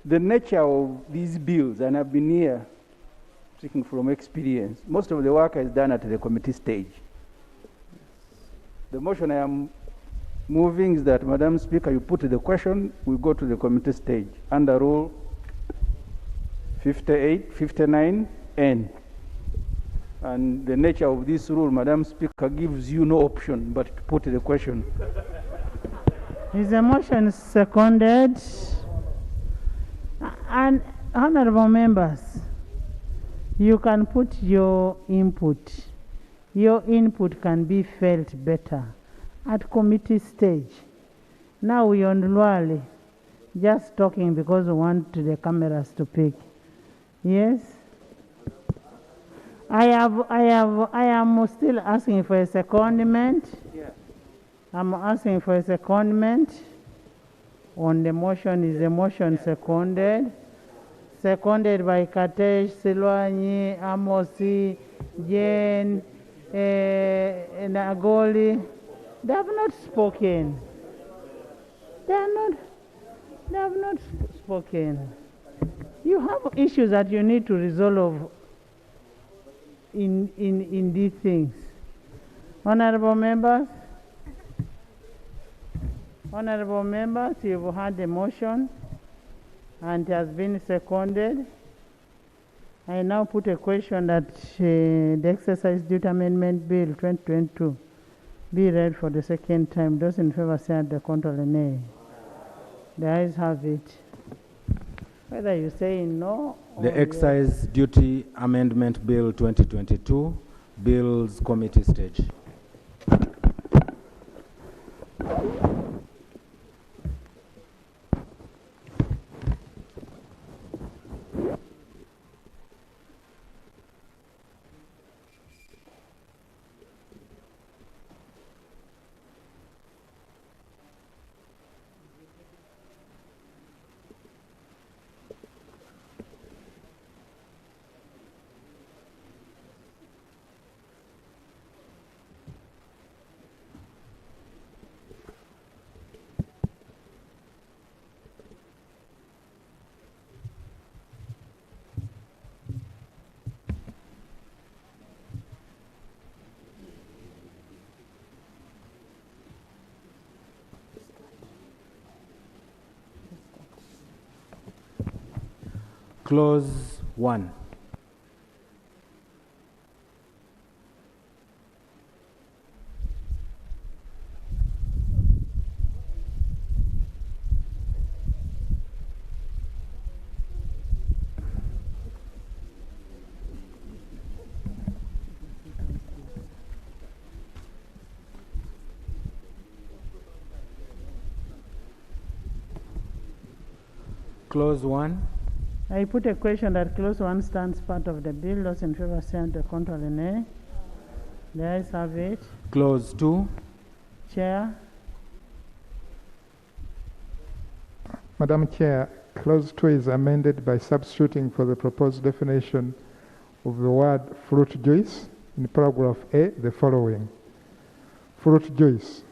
the nature of these bills, and I've been here speaking from experience, most of the work is done at the committee stage. The motion I am moving is that, Madam Speaker, you put the question, we go to the committee stage under Rule 58, 59N. And the nature of this rule, Madam Speaker, gives you no option but to put the question. Is the motion seconded? And honorable members, you can put your input. Your input can be felt better at committee stage. Now we on Luale, just talking because we want the cameras to pick. Yes? I am still asking for a secondment. Yeah. I'm asking for a secondment on the motion. Is the motion seconded? Seconded by Katesh, Silwanyi, Amosi, Jane, Nagoli. They have not spoken. They have not spoken. You have issues that you need to resolve in these things. Honorable members, you've had the motion and it has been seconded. I now put a question that the Exercise Duty Amendment Bill 2022 be read for the second time. Those in favor say at the contrary nay. The ayes have it. Whether you say no or The Excise Duty Amendment Bill 2022, Bills Committee stage. Clause 1. Clause 1. I put a question that clause 1 stands part of the bill. Those in favor say at the contrary nay. The ayes have it. Clause 2. Chair. Madam Chair, Clause 2 is amended by substituting for the proposed definition of the word fruit juice in paragraph A the following. Fruit juice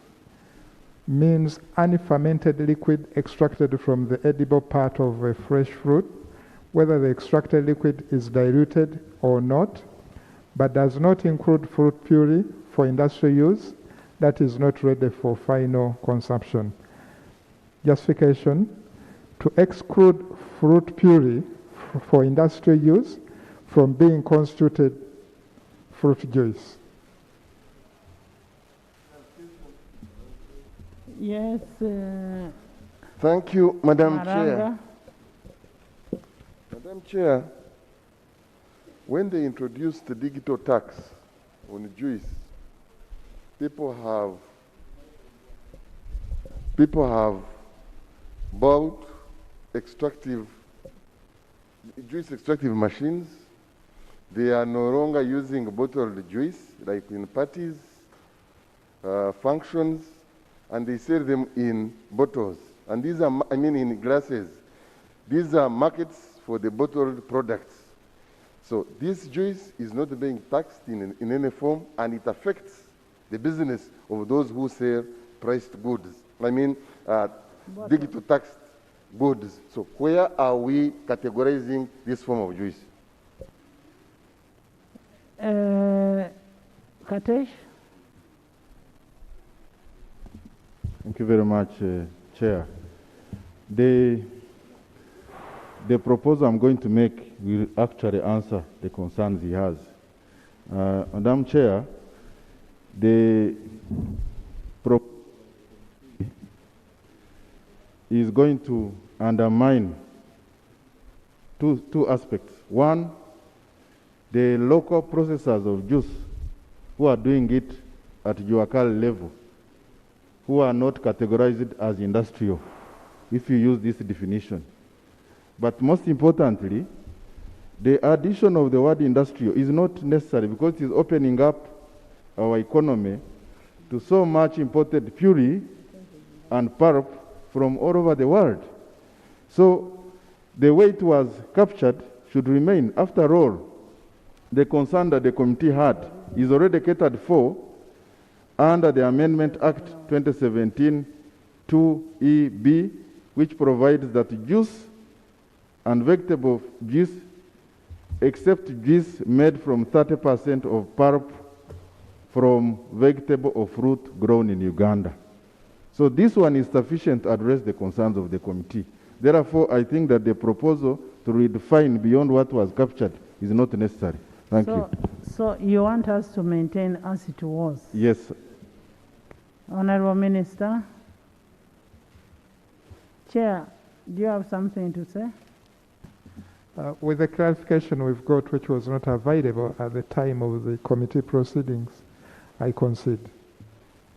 means unfermented liquid extracted from the edible part of a fresh fruit, whether the extracted liquid is diluted or not, but does not include fruit puree for industrial use that is not ready for final consumption. Justification: to exclude fruit puree for industrial use from being constituted fruit juice. Yes. Thank you, Madam Maranga. Chair. Madam Chair, when they introduced the digital tax on juice, people have bought juice extractive machines. They are no longer using bottled juice like in parties, functions, and they sell them in bottles. And these are, in glasses. These are markets for the bottled products. So this juice is not being taxed in any form, and it affects the business of those who sell priced goods. Digital taxed goods. So where are we categorizing this form of juice? Katesh? Thank you very much, Chair. The proposal I'm going to make will actually answer the concerns he has. Madam Chair, the proposal is going to undermine two aspects. One, the local processors of juice who are doing it at Juakal level, who are not categorized as industrial, if you use this definition. But most importantly, the addition of the word industrial is not necessary because it is opening up our economy to so much imported puree and pulp from all over the world. So the way it was captured should remain. After all, the concern that the committee had is already catered for under the Amendment Act 2017 2EB, which provides that juice and vegetable juice, except juice made from 30% of pulp from vegetable or fruit grown in Uganda. So this one is sufficient to address the concerns of the committee. Therefore, I think that the proposal to redefine beyond what was captured is not necessary. Thank you. So you want us to maintain as it was? Yes. Honorable Minister. Chair, do you have something to say? With the clarification we've got, which was not available at the time of the committee proceedings, I concede.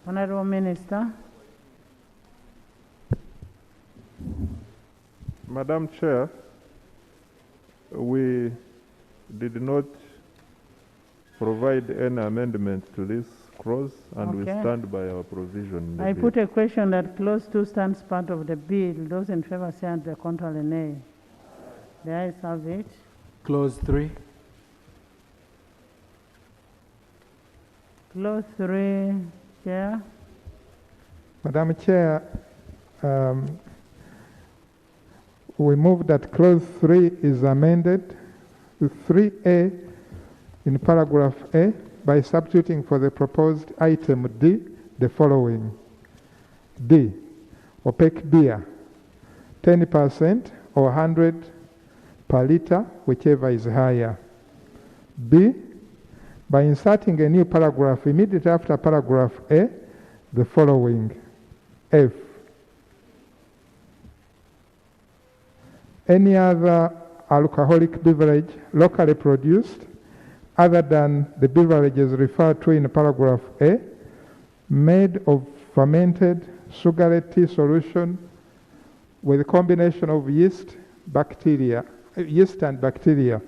Honorable Minister. Madam Chair, we did not provide any amendment to this clause, and we stand by our provision in the I bill. put a question that clause 2 stands part of the bill. Those in favor say aye, the contrary nay. The ayes have it. Clause 3. Clause 3, Chair. Madam Chair, we move that clause 3 is amended to 3A in paragraph A by substituting for the proposed item D the following. D, opaque beer, 10% or 100 per liter, whichever is higher. B, by inserting a new paragraph immediately after paragraph A, the following. F, any other alcoholic beverage locally produced other than the beverages referred to in paragraph A, made of fermented sugar tea solution with a combination of yeast and bacteria,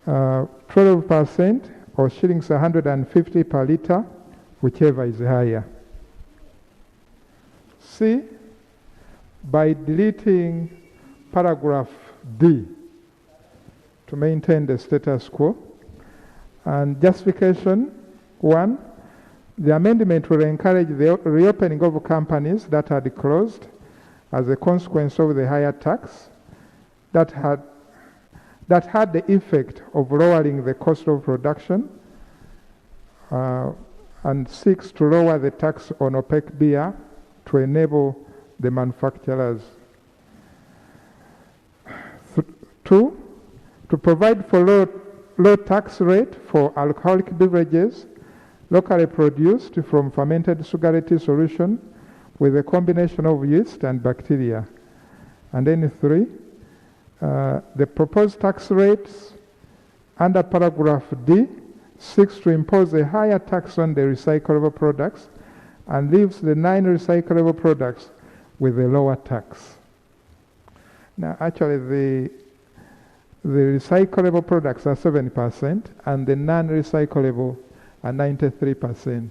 12% or shillings 150 per liter, whichever is higher. C, by deleting paragraph D to maintain the status quo. And justification, 1, the amendment will encourage the reopening of companies that had closed as a consequence of the higher tax that had the effect of lowering the cost of production, and seeks to lower the tax on opaque beer to enable the manufacturers. 2, to provide for low tax rate for alcoholic beverages locally produced from fermented sugar tea solution with a combination of yeast and bacteria. And then 3, the proposed tax rates under paragraph D seeks to impose a higher tax on the recyclable products and leaves the non-recyclable products with a lower tax. Now, actually, the recyclable products are 7% and the non-recyclable are 93%.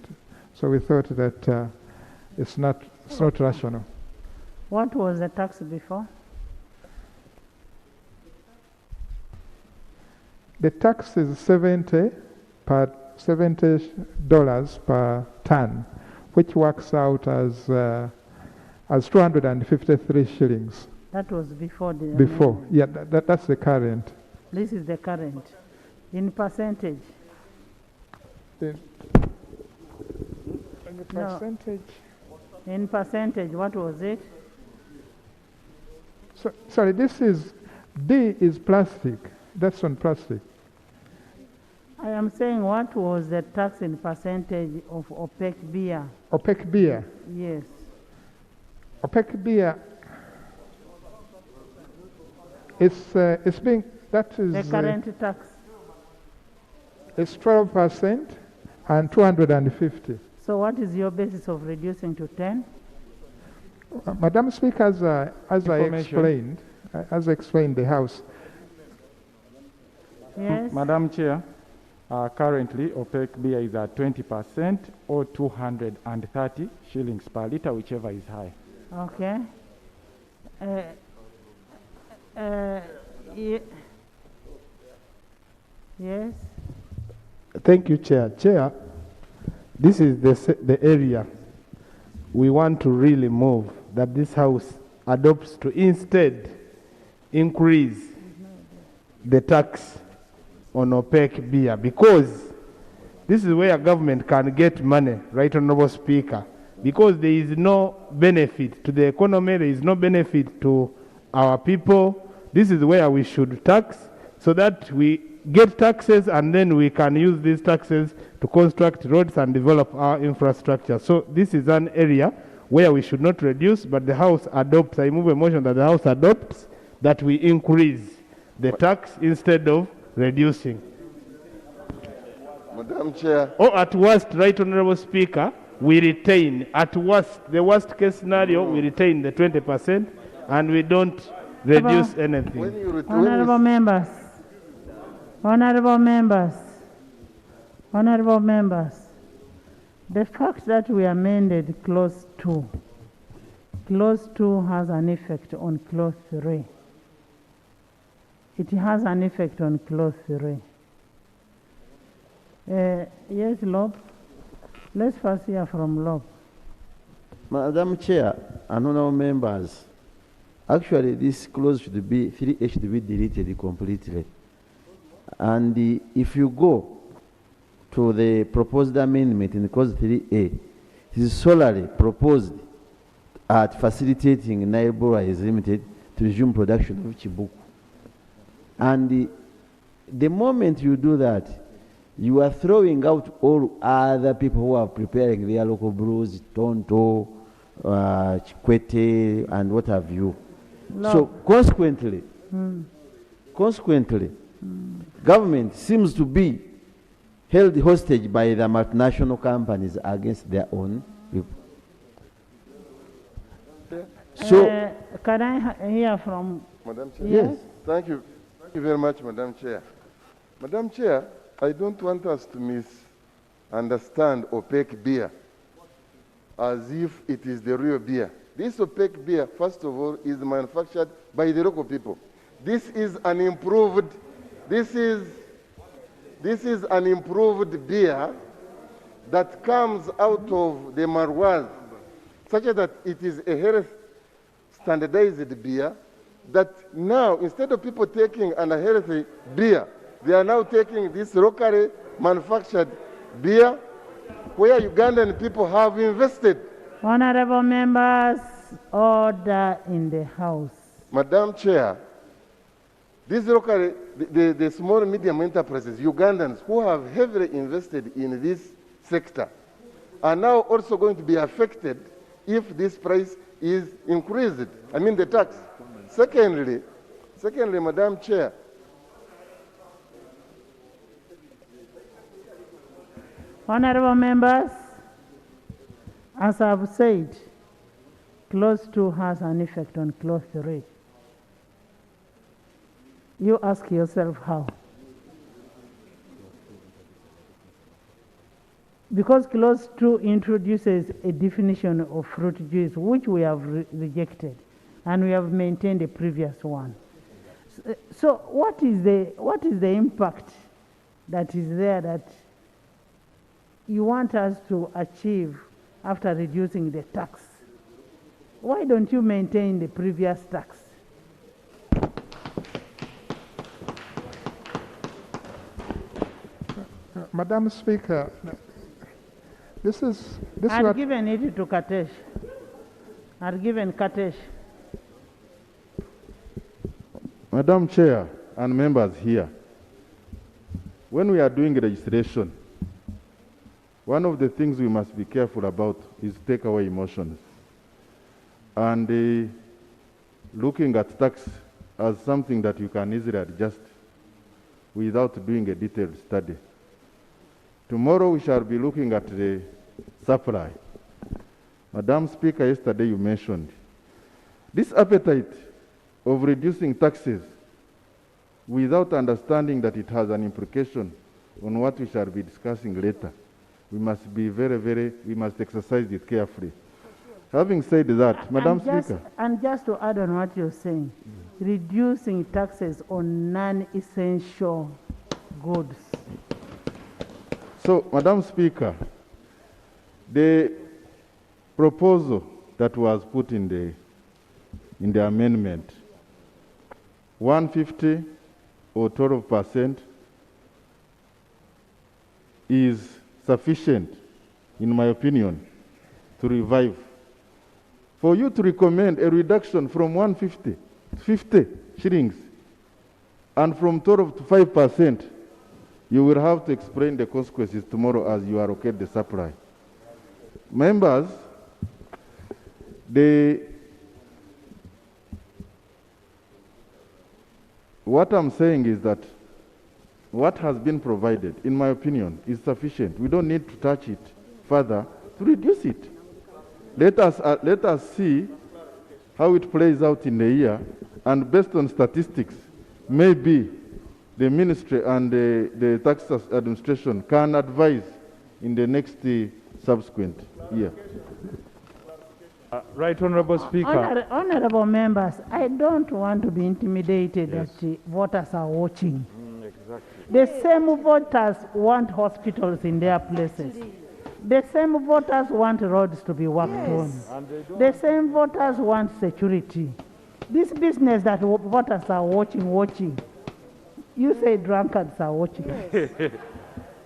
So we thought that it's not rational. What was the tax before? The tax is $70 per ton, which works out as as 253 shillings. That was before the Before, amendment. yeah, that's the current. This is the current. In percentage. In the No. percentage. In percentage, what was it? So, sorry, this is, D is plastic. That's on plastic. I am saying what was the tax in percentage of opaque beer? Opaque beer. Yes. Opaque beer. It's being, that is, The current tax. it's 12% and 250. So what is your basis of reducing to 10? Madam Speaker, as I Information. explained the House, Yes. Madam Chair, currently opaque beer is at 20% or 230 shillings per litre, whichever is high. Okay. Yes. Thank you, Chair. Chair, this is the area we want to really move, that this House adopts to instead increase the tax on opaque beer, because this is where government can get money, right, Honorable Speaker, because there is no benefit to the economy, there is no benefit to our people. This is where we should tax, so that we get taxes and then we can use these taxes to construct roads and develop our infrastructure. So this is an area where we should not reduce, but the House adopts, I move a motion that the House adopts that we increase the tax instead of reducing. Madam Chair. Or at worst, right, Honorable Speaker, we retain, at worst, the worst case scenario, we retain the 20% and we don't reduce anything. When you Honorable members, honorable members, honorable members, the fact that we amended clause 2 has an effect on clause 3. It has an effect on clause 3. Yes, Lob. Let's first hear from Lob. Madam Chair and honorable members, actually this clause should be, 3A should be deleted completely. And if you go to the proposed amendment in clause 3A, it is solely proposed at facilitating Nile Breweries Limited to resume production of Chibuku. And the moment you do that, you are throwing out all other people who are preparing their local brews, Tonto, Chikwete, and what have you. No. So consequently, government seems to be held hostage by the multinational companies against their own people. So, can I hear from? Madam Chair. yes. Thank you. Thank you very much, Madam Chair. Madam Chair, I don't want us to misunderstand opaque beer as if it is the real beer. This opaque beer, first of all, is manufactured by the local people. This is an improved beer that comes out of the marwaz, such that it is a health standardized beer, that now instead of people taking an unhealthy beer, they are now taking this locally manufactured beer where Ugandan people have invested. Honorable members, order in the House. Madam Chair, these locally, the small and medium enterprises, Ugandans who have heavily invested in this sector, are now also going to be affected if this price is increased. I mean the tax. Secondly, Madam Chair, Honorable members, as I've said, clause 2 has an effect on clause 3. You ask yourself how. Because clause 2 introduces a definition of fruit juice, which we have rejected, and we have maintained the previous one. So what is the impact that is there that you want us to achieve after reducing the tax? Why don't you maintain the previous tax? Madam Speaker, I'd given it to Katesh. I'd given Katesh. Madam Chair and members here, when we are doing registration, one of the things we must be careful about is take away emotions. And looking at tax as something that you can easily adjust without doing a detailed study. Tomorrow we shall be looking at the supply. Madam Speaker, yesterday you mentioned this appetite of reducing taxes without understanding that it has an implication on what we shall be discussing later. We must be we must exercise it carefully. Having said that, Madam Speaker. And just to add on what you're saying, reducing taxes on non-essential goods. So, Madam Speaker, the proposal that was put in the amendment, 150 or 12% is sufficient, in my opinion, to revive. For you to recommend a reduction from 150 to 50 shillings and from 12 to 5%, you will have to explain the consequences tomorrow as you allocate the supply. Members, what I'm saying is that what has been provided, in my opinion, is sufficient. We don't need to touch it further to reduce it. Let us see how it plays out in the year, and based on statistics, maybe the ministry and the tax administration can advise in the next subsequent year. Right, Honorable Speaker. Honorable members, I don't want to be intimidated that voters are watching. Exactly. The same voters want hospitals in their places. The same voters want roads to be worked on. The same voters want security. This business that voters are watching. You say drunkards are watching.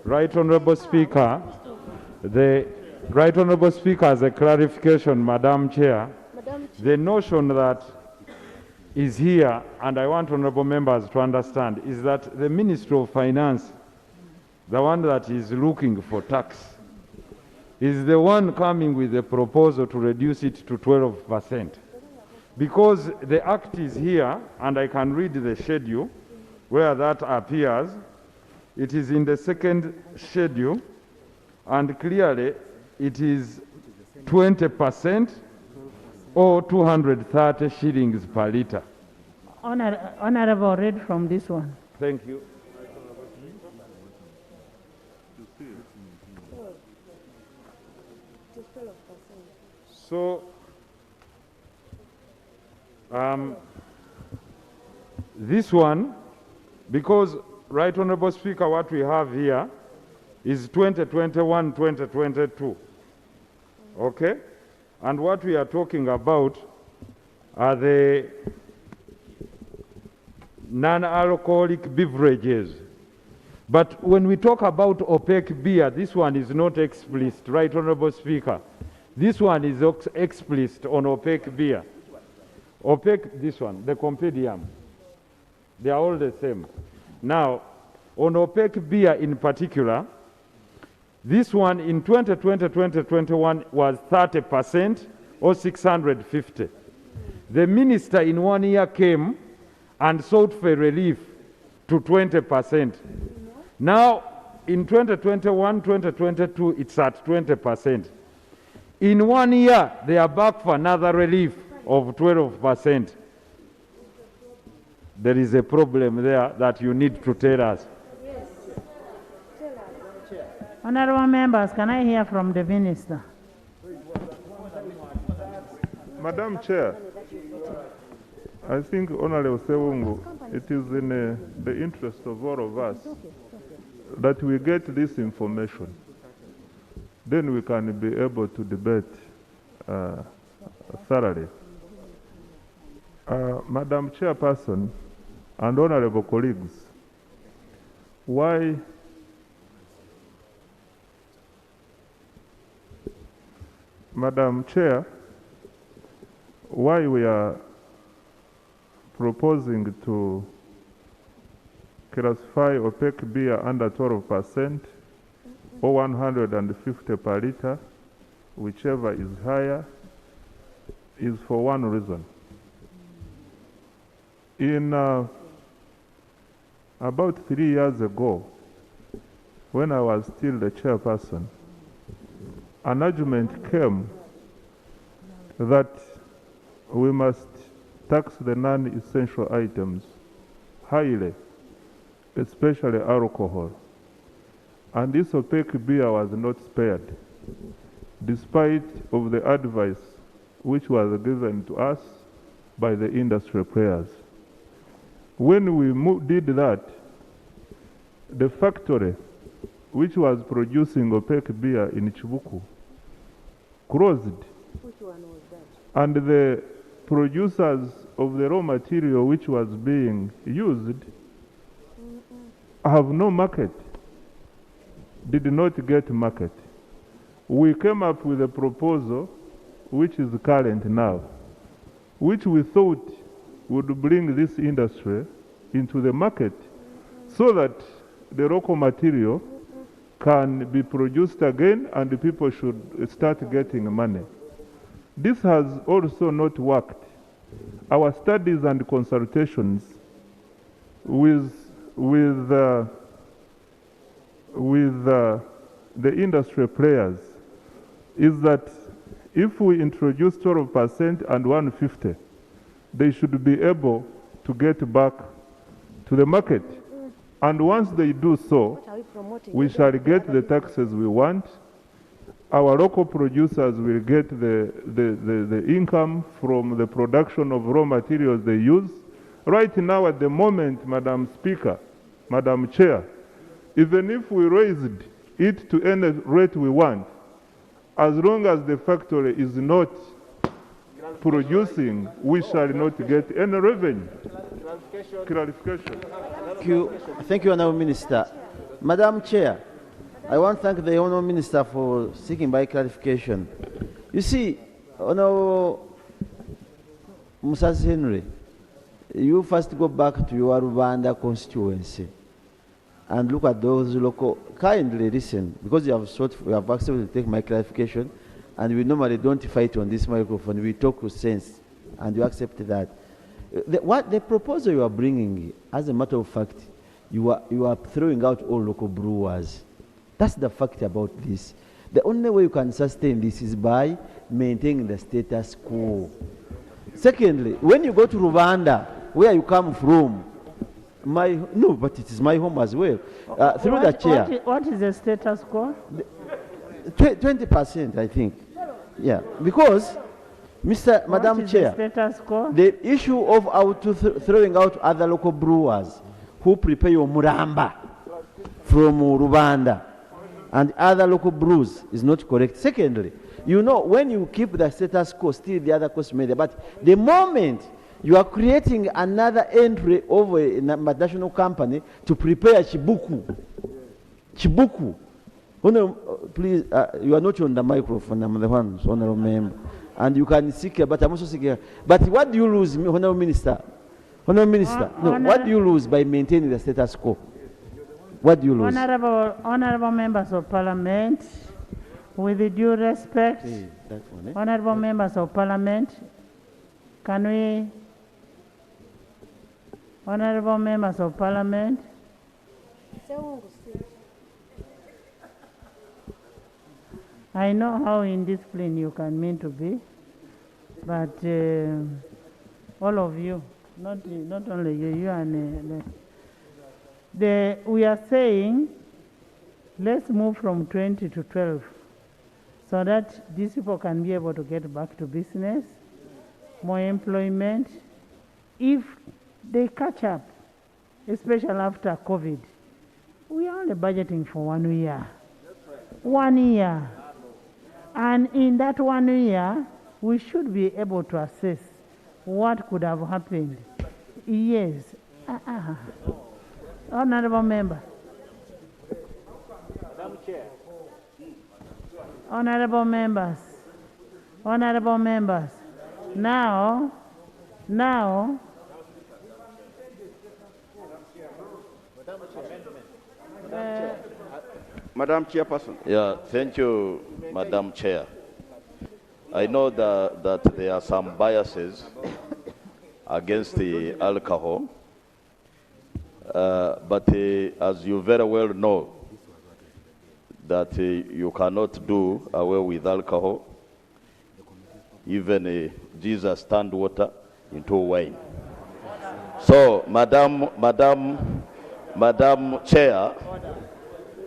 Right, Honorable Speaker. Right, Honorable Speaker, as a clarification, Madam Chair, the notion that is here, and I want honorable members to understand, is that the Ministry of Finance, the one that is looking for tax, is the one coming with a proposal to reduce it to 12%. Because the act is here, and I can read the schedule where that appears. It is in the second schedule, and clearly it is 20% or 230 shillings per litre. Honorable, read from this one. Thank you. So, this one, because, Right Honorable Speaker, what we have here is 2021-2022, okay? And what we are talking about are the non-alcoholic beverages. But when we talk about opaque beer, this one is not explicit, Right Honorable Speaker. This one is explicit on opaque beer. Opaque, this one, the compendium. They are all the same. Now, on opaque beer in particular, this one in 2020-2021 was 30% or 650. The minister in 1 year came and sought for relief to 20%. Now, in 2021-2022, it's at 20%. In 1 year, they are back for another relief of 12%. There is a problem there that you need to tell us. Honorable members, can I hear from the minister? Madam Chair, I think Honorable Sewungu, it is in the interest of all of us that we get this information. Then we can be able to debate thoroughly. Madam Chairperson and honorable colleagues, why Madam Chair, why we are proposing to classify opaque beer under 12% or 150 per liter, whichever is higher, is for one reason. In about 3 years ago, when I was still the chairperson, an argument came that we must tax the non-essential items highly, especially alcohol. And this opaque beer was not spared, despite of the advice which was given to us by the industry players. When we did that, the factory which was producing opaque beer in Chibuku closed. Which one was that? And the producers of the raw material which was being used have no market, did not get market. We came up with a proposal which is current now, which we thought would bring this industry into the market so that the local material can be produced again and the people should start getting money. This has also not worked. Our studies and consultations with the industry players is that if we introduce 12% and 150, they should be able to get back to the market. And once they do so, we shall get the taxes we want. Our local producers will get the income from the production of raw materials they use. Right now, at the moment, Madam Speaker, Madam Chair, even if we raised it to any rate we want, as long as the factory is not producing, we shall not get any revenue. Clarification. Thank you, Honourable Minister. Madam Chair, I want to thank the Honourable Minister for seeking my clarification. You see, Honourable Musas Henry, you first go back to your Rwanda constituency and look at those local, kindly listen, because you have accepted to take my clarification, and we normally don't fight on this microphone, we talk with sense, and you accept that. The proposal you are bringing, as a matter of fact, you are throwing out all local brewers. That's the fact about this. The only way you can sustain this is by maintaining the status quo. Secondly, when you go to Rwanda, where you come from, but it is my home as well. Through the chair. What is the status quo? 20%, I think. Yeah, because, Madam Chair, the issue of throwing out other local brewers who prepare your muramba from Rwanda and other local brews is not correct. Secondly, you know, when you keep the status quo, still the other cost made. But the moment you are creating another entry of a national company to prepare Chibuku. Please, you are not on the microphone, I'm the one, Honourable Member. And you can seek, but I'm also seeking. But what do you lose, Honourable Minister? Honourable Minister, what do you lose by maintaining the status quo? What do you lose? Honourable members of Parliament, with due respect, Honourable members of Parliament, can we, Honourable members of Parliament, I know how indisciplined you can mean to be, but all of you, not only you and we are saying, let's move from 20 to 12, so that these people can be able to get back to business, more employment. If they catch up, especially after COVID, we are only budgeting for 1 year. 1 year. And in that 1 year, we should be able to assess what could have happened. Yes. Honorable member. Madam Chair. Honorable members. Honorable members. Now, Madam Chairperson. Yeah, thank you, Madam Chair. I know that there are some biases against the alcohol, but as you very well know, that you cannot do away with alcohol. Even Jesus turned water into wine. So, Madam Chair.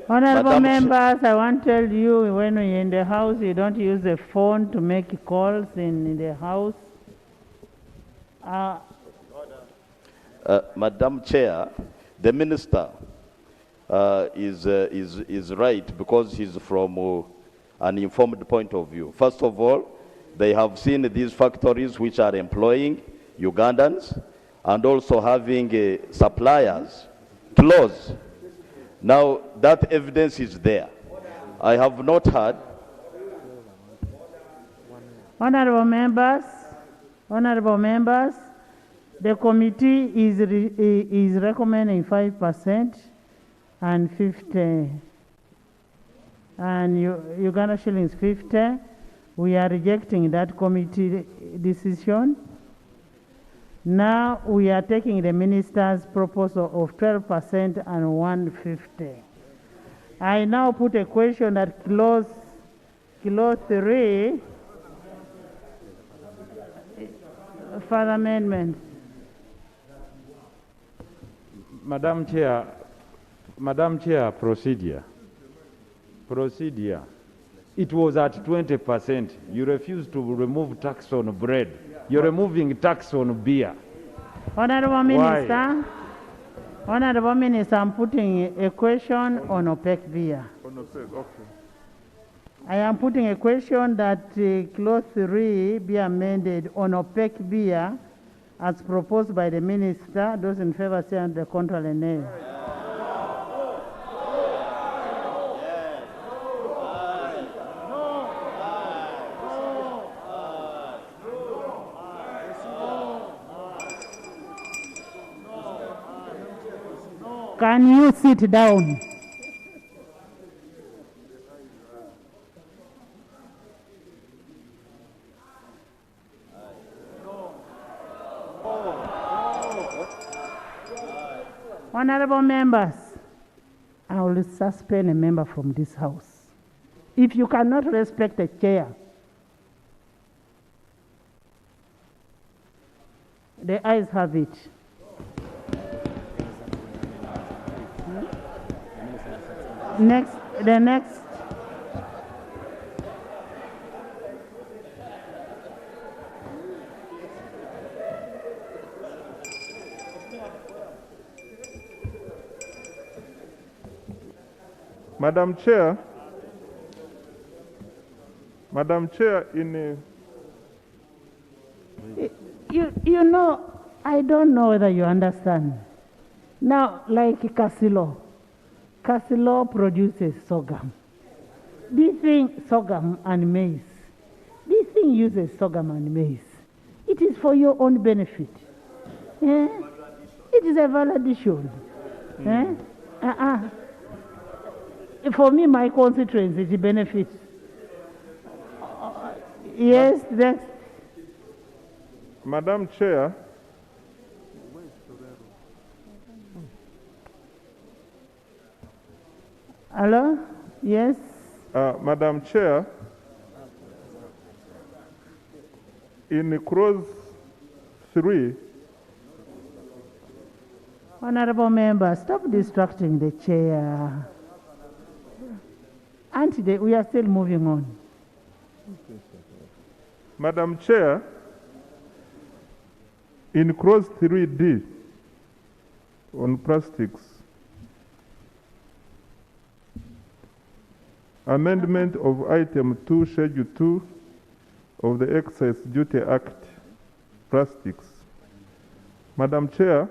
Honorable members, I want to tell you, when you're in the house, you don't use the phone to make calls in the house. Madam Chair, the minister is right because he's from an informed point of view. First of all, they have seen these factories which are employing Ugandans and also having suppliers close. Now, that evidence is there. I have not heard. Honorable members, the committee is recommending 5% and 50, and Uganda shillings 50. We are rejecting that committee decision. Now we are taking the minister's proposal of 12% and 150. I now put a question that clause 3, further amendment. Madam Chair, procedure. It was at 20%. You refused to remove tax on bread. You're removing tax on beer. Honorable Minister, Honorable Minister, I'm putting a question on OPEC beer. On OPEC, okay. I am putting a question that clause 3 be amended on OPEC beer as proposed by the minister. Those in favor say and the contrary nay. Can you sit down? Honorable members, I will suspend a member from this house. If you cannot respect a chair, the ayes have it. The next. Madam Chair, in You know, I don't know whether you understand. Now, like Casilo produces sorghum. This thing, sorghum and maize. This thing uses sorghum and maize. It is for your own benefit. Eh? It is a validation. For me, my constituency, it benefits. Yes, next. Madam Chair, Hello? Yes? Madam Chair, in clause 3, Honorable member, stop distracting the chair. We are still moving on. Madam Chair, in clause 3D on plastics, amendment of item 2, schedule 2 of the Excise Duty Act, plastics. Madam Chair,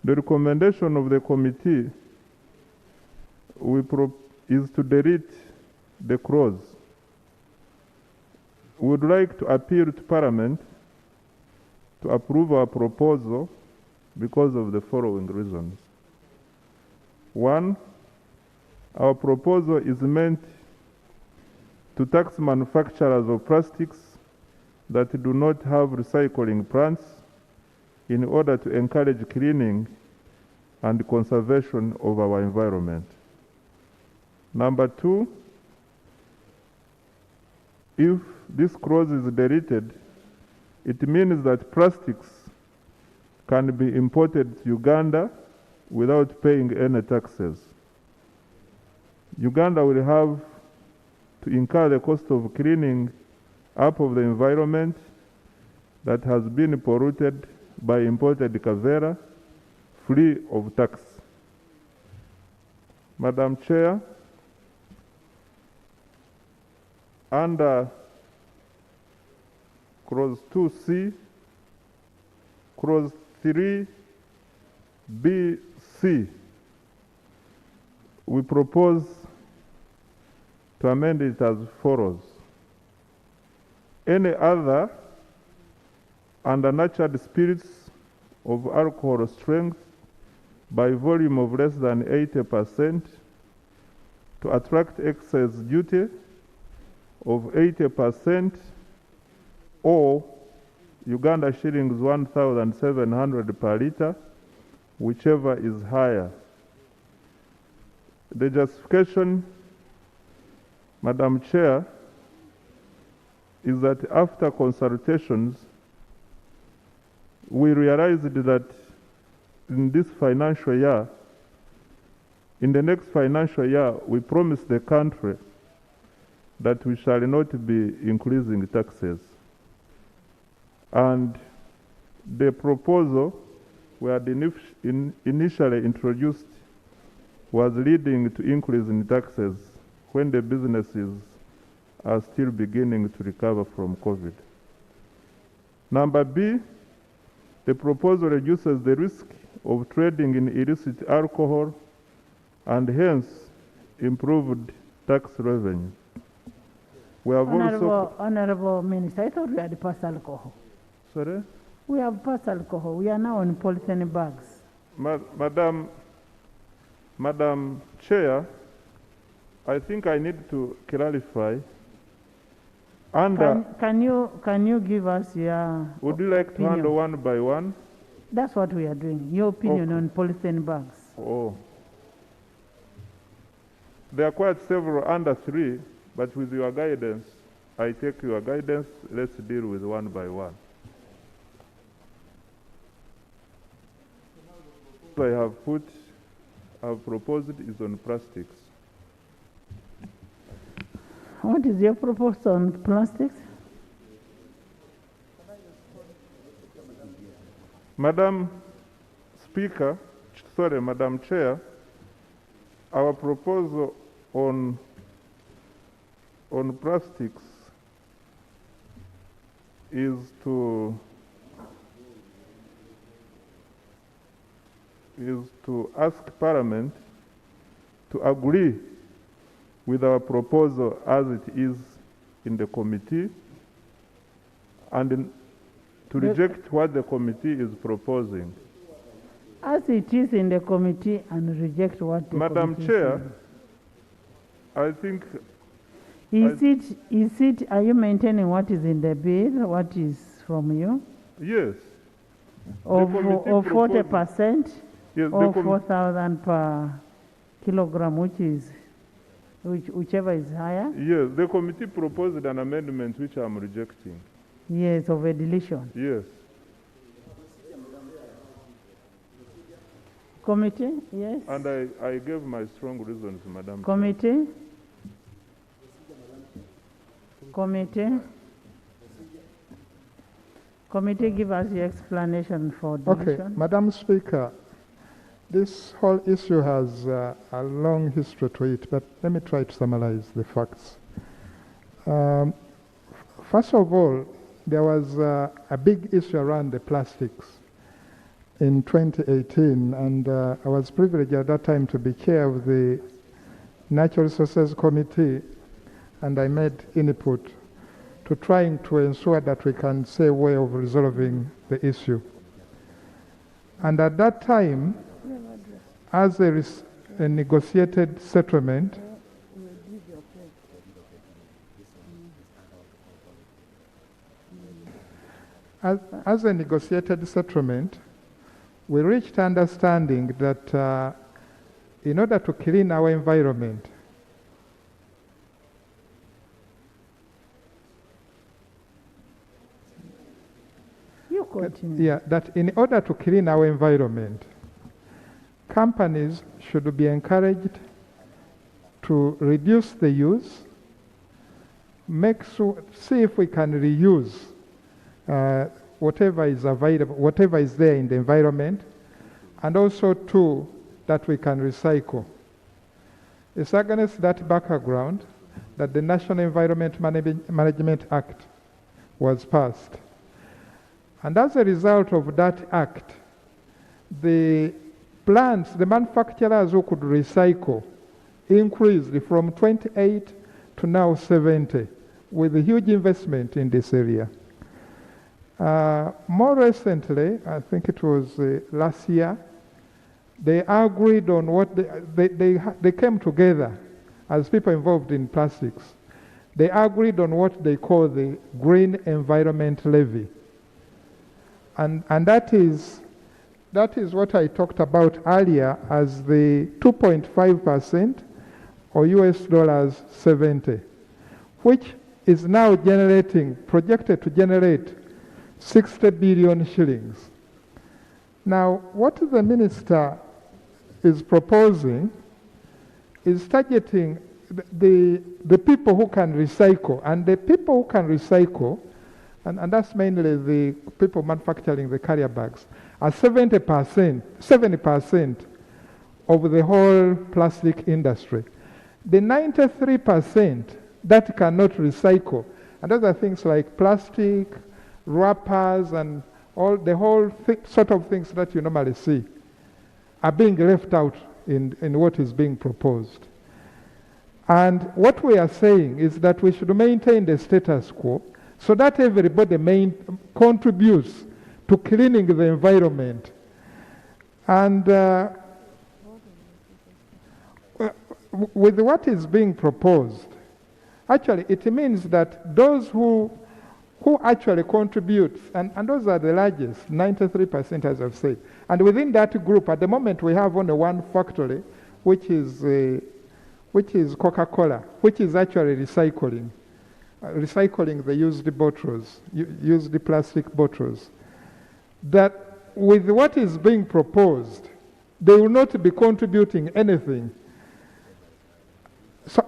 the recommendation of the committee is to delete the clause. We would like to appeal to Parliament to approve our proposal because of the following reasons. One, our proposal is meant to tax manufacturers of plastics that do not have recycling plants in order to encourage cleaning and conservation of our environment. Number two, if this clause is deleted, it means that plastics can be imported to Uganda without paying any taxes. Uganda will have to incur the cost of cleaning up of the environment that has been polluted by imported Kavera, free of tax. Madam Chair, under clause 2C, clause 3BC, we propose to amend it as follows. Any other undernatured spirits of alcohol strength by volume of less than 80% to attract excise duty of 80% or Uganda shillings 1,700 per litre, whichever is higher. The justification, Madam Chair, is that after consultations, we realized that in this financial year, in the next financial year, we promised the country that we shall not be increasing taxes. And the proposal we had initially introduced was leading to increase in taxes when the businesses are still beginning to recover from COVID. Number B, the proposal reduces the risk of trading in illicit alcohol and hence improved tax revenue. We have Honorable Minister, I thought we had passed alcohol. Sorry? We have passed alcohol. We are now on polythene bags. Madam Chair, I think I need to clarify. Can you give us your Would you like opinion? to handle one by one? That's what we are doing. Your opinion on polythene bags. Oh. There are quite several under 3, but with your guidance, I take your guidance. Let's deal with one by one. I've proposed is on plastics. What is your proposal on plastics? Madam Chair, our proposal on plastics is to ask Parliament to agree with our proposal as it is in the committee and to reject what the committee is proposing. As it is in the committee and reject what the Madam committee Chair, says. I think... Are you maintaining what is in the bill, what is from you? Yes. Of 40%? Yes, or 4,000 per kilogram, whichever is higher? Yes, the committee proposed an amendment which I'm rejecting. Yes, of a deletion. Yes. Committee, yes. And I gave my strong reasons, Madam Committee? Chair. Committee? Committee, give us the explanation for deletion. Okay, Madam Speaker, this whole issue has a long history to it, but let me try to summarize the facts. First of all, there was a big issue around the plastics in 2018, and I was privileged at that time to be chair of the Natural Resources Committee, and I made input to trying to ensure that we can see a way of resolving the issue. And at that time, as there is a negotiated settlement, as a negotiated settlement, we reached understanding that in order to clean our environment, that in order to clean our environment, companies should be encouraged to reduce the use, see if we can reuse whatever is available, whatever is there in the environment, and also that we can recycle. It's against that background that the National Environment Management Act was passed. And as a result of that act, the plants, the manufacturers who could recycle increased from 28 to now 70, with a huge investment in this area. More recently, I think it was last year, they agreed on what they came together as people involved in plastics. They agreed on what they call the Green Environment Levy. And that is what I talked about earlier as the 2.5% or US $70, which is now projected to generate 60 billion shillings. Now, what the minister is proposing is targeting the people who can recycle, and the people who can recycle, and that's mainly the people manufacturing the carrier bags, are 70% of the whole plastic industry. The 93% that cannot recycle, and those are things like plastic, wrappers, and the whole sort of things that you normally see, are being left out in what is being proposed. And what we are saying is that we should maintain the status quo so that everybody contributes to cleaning the environment. And with what is being proposed, actually it means that those who actually contribute, and those are the largest, 93% as I've said. And within that group, at the moment we have only one factory, which is Coca-Cola, which is actually recycling the used bottles, used plastic bottles. That with what is being proposed, they will not be contributing anything. So,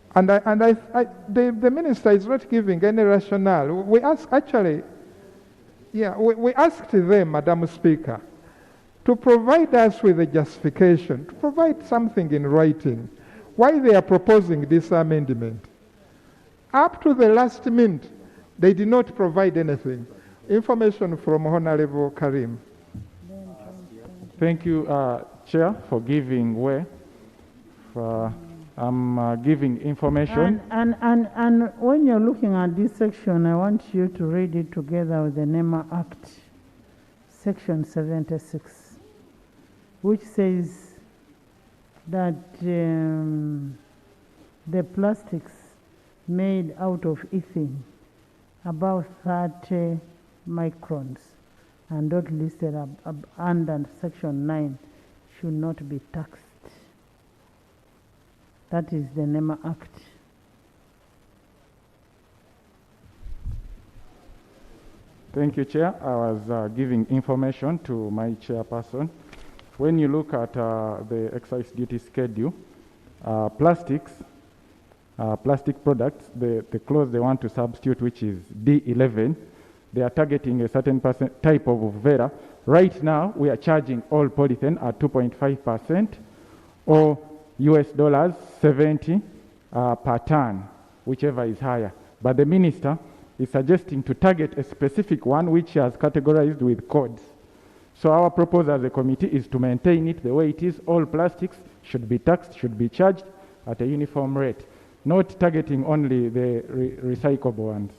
the minister is not giving any rationale. We asked them, Madam Speaker, to provide us with a justification, to provide something in writing, why they are proposing this amendment. Up to the last minute, they did not provide anything. Information from Honorable Karim. Thank you, Chair, for giving way. I'm giving information. And when you're looking at this section, I want you to read it together with the NEMA Act, Section 76, which says that the plastics made out of ethylene, about 30 microns, and not listed under Section 9, should not be taxed. That is the NEMA Act. Thank you, Chair. I was giving information to my chairperson. When you look at the excise duty schedule, plastic products, the clause they want to substitute, which is D11, they are targeting a certain type of Vera. Right now, we are charging all polythene at 2.5% or US $70 per ton. whichever is higher. But the minister is suggesting to target a specific one which he has categorized with codes. So our proposal as a committee is to maintain it the way it is. All plastics should be taxed, should be charged at a uniform rate, not targeting only the recyclable ones.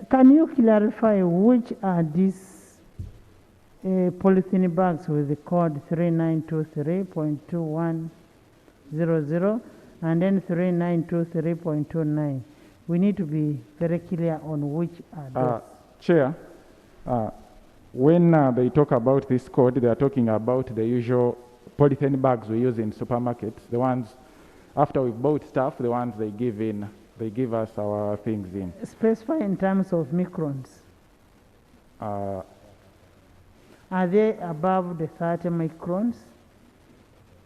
Can you clarify which are these polythene bags with the code 3923.2100 and then 3923.29? We need to be very clear on which are those. Chair, when they talk about this code, they are talking about the usual polythene bags we use in supermarkets, the ones after we bought stuff, the ones they give us our things in. Specify in terms of microns. Are they above the 30 microns?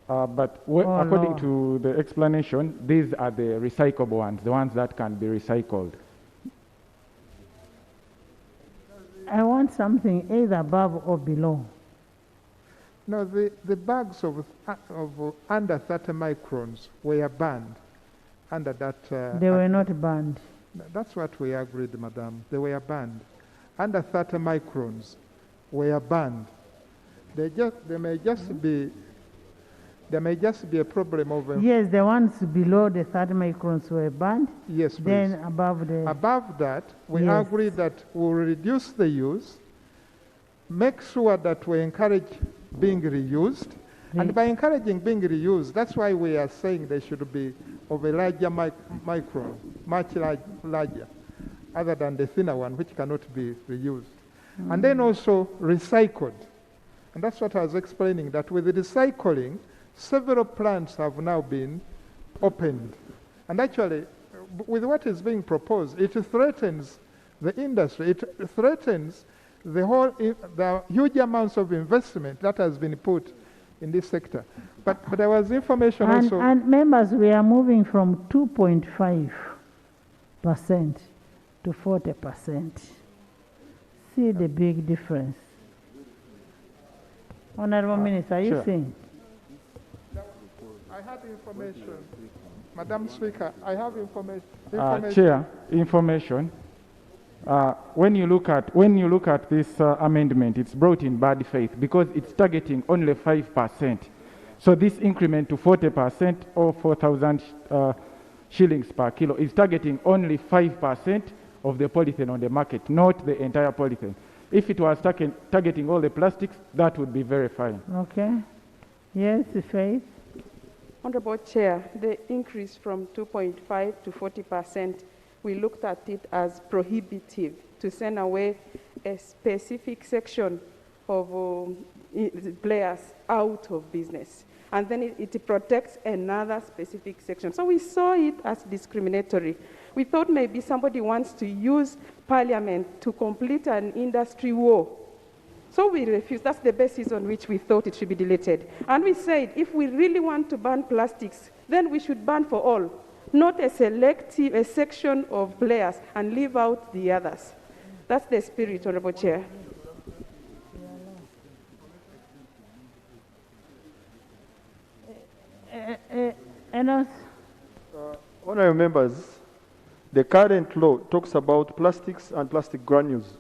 But according to the explanation, these are the recyclable ones, the ones that can be recycled. I want something either above or below. No, the bags of under 30 microns were banned under that. They were not banned. That's what we agreed, Madam. They were banned. Under 30 microns were banned. There may just be a problem of. Yes, the ones below the 30 microns were banned. Yes, please. Then above that, we agreed that we will reduce the use, make sure that we encourage being reused, and by encouraging being reused, that's why we are saying they should be of a larger micron, much larger, other than the thinner one, which cannot be reused. And then also recycled. And that's what I was explaining, that with the recycling, several plants have now been opened. And actually, with what is being proposed, it threatens the industry. It threatens the huge amounts of investment that has been put in this sector. But there was information also. And members, we are moving from 2.5% to 40%. See the big difference. Honorable Minister, are you seeing? I have information. Madam Speaker, I have information. Chair, information. When you look at this amendment, it's brought in bad faith because it's targeting only 5%. So this increment to 40% or 4,000 shillings per kilo is targeting only 5% of the polythene on the market, not the entire polythene. If it was targeting all the plastics, that would be very fine. Okay. Yes, Faith. Honorable Chair, the increase from 2.5 to 40%, we looked at it as prohibitive to send away a specific section of players out of business. And then it protects another specific section. So we saw it as discriminatory. We thought maybe somebody wants to use Parliament to complete an industry war. So we refused. That's the basis on which we thought it should be deleted. And we said, if we really want to ban plastics, then we should ban for all, not a section of players and leave out the others. That's the spirit, Honorable Chair. Honourable members, the current law talks about plastics and plastic granules.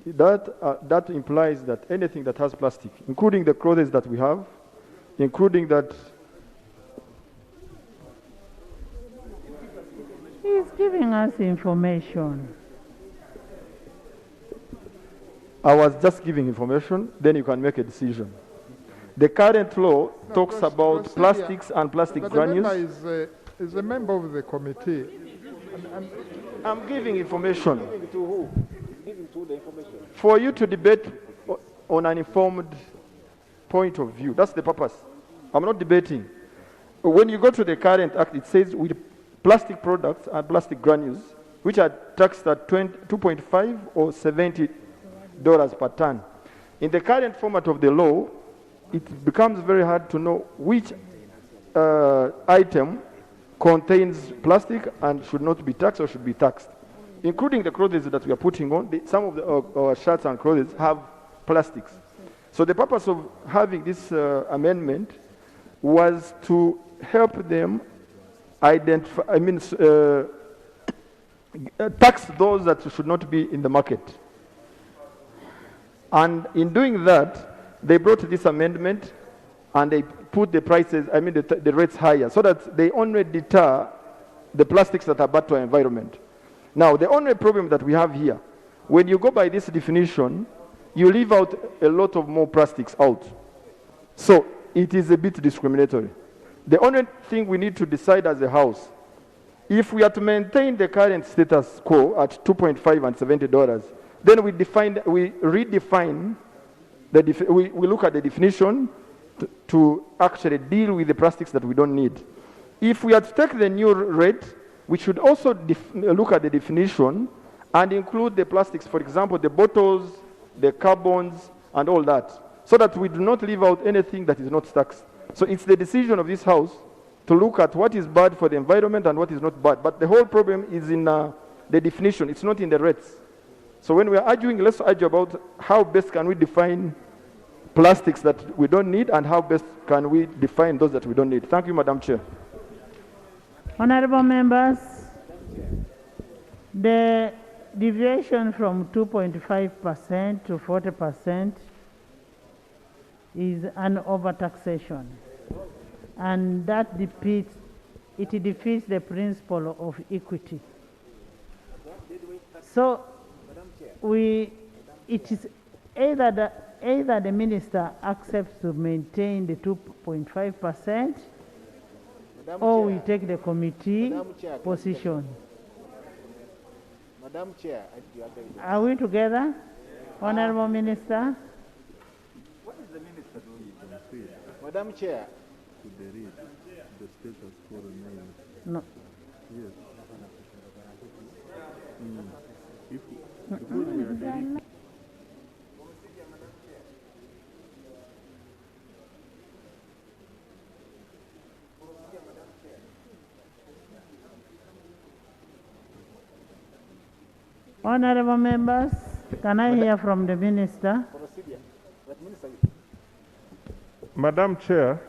That implies that anything that has plastic, including the clothes that we have, including that. He's giving us information. I was just giving information, then you can make a decision. The current law talks about plastics and plastic granules. The member is a member of the committee. I'm giving information. Giving to who? Giving to the information. For you to debate on an informed point of view. That's the purpose. I'm not debating. When you go to the current act, it says with plastic products and plastic granules, which are taxed at 2.5 or $70 per ton. In the current format of the law, it becomes very hard to know which item contains plastic and should not be taxed or should be taxed, including the clothes that we are putting on. Some of our shirts and clothes have plastics. So the purpose of having this amendment was to help them identify, tax those that should not be in the market. And in doing that, they brought this amendment and they put the prices, the rates higher, so that they only deter the plastics that are bad to our environment. Now, the only problem that we have here, when you go by this definition, you leave out a lot of more plastics out. So it is a bit discriminatory. The only thing we need to decide as a house, if we are to maintain the current status quo at $2.5 and $70, then we redefine, we look at the definition to actually deal with the plastics that we don't need. If we are to take the new rate, we should also look at the definition and include the plastics, for example, the bottles, the carbons, and all that, so that we do not leave out anything that is not taxed. So it's the decision of this house to look at what is bad for the environment and what is not bad. But the whole problem is in the definition. It's not in the rates. So when we are arguing, let's argue about how best can we define plastics that we don't need and how best can we define those that we don't need. Thank you, Madam Chair. Honorable members, the deviation from 2.5% to 40% is an overtaxation, and that defeats the principle of equity. So it is either the minister accepts to maintain the 2.5%, or we take the committee position. Madam Chair, are we together, Honorable Minister? What is the minister doing? Madam Chair. The status quo remains. No. Yes. If we are deleting. Honorable members, can I hear from the minister? Madam Chair,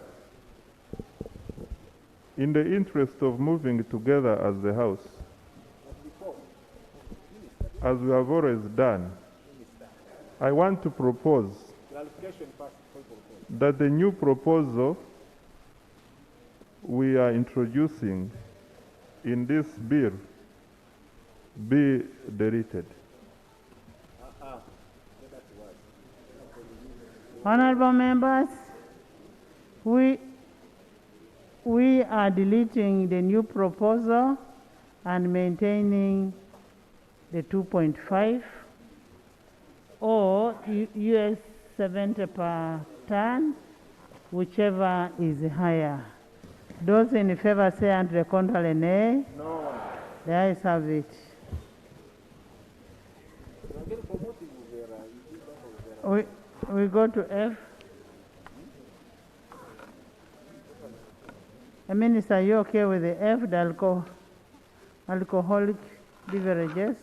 in the interest of moving together as the House, as we have always done, I want to propose that the new proposal we are introducing in this bill be deleted. Honorable members, we are deleting the new proposal and maintaining the 2.5 or US 70 per ton, whichever is higher. Those in favor say and the contrary nay. No. The ayes have it. We go to F. Minister, are you okay with the F, the alcoholic beverages?